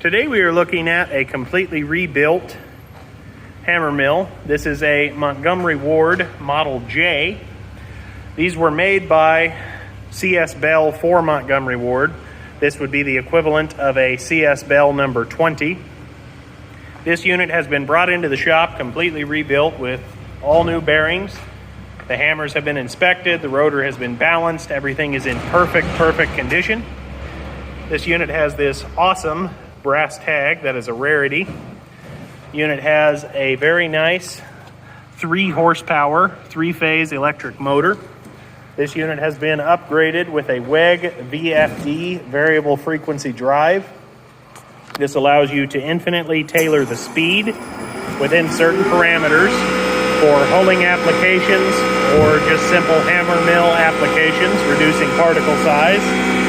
Today we are looking at a completely rebuilt Hammermill. This is a Montgomery Ward Model J. These were made by CS Bell for Montgomery Ward. This would be the equivalent of a CS Bell number 20. This unit has been brought into the shop completely rebuilt with all new bearings. The hammers have been inspected, the rotor has been balanced, everything is in perfect condition. This unit has this awesome brass tag that is a rarity. The unit has a very nice 3 horsepower, 3-phase electric motor. This unit has been upgraded with a WEG VFD variable frequency drive. This allows you to infinitely tailor the speed within certain parameters for hulling applications or just simple hammer mill applications, reducing particle size.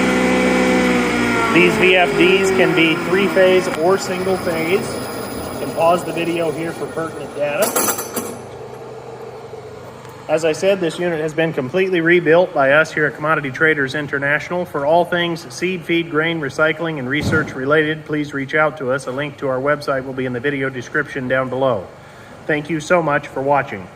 These VFDs can be 3-phase or single-phase. You can pause the video here for pertinent data. As I said, this unit has been completely rebuilt by us here at Commodity Traders International. For all things seed, feed, grain, recycling, and research related, please reach out to us. A link to our website will be in the video description down below. Thank you so much for watching.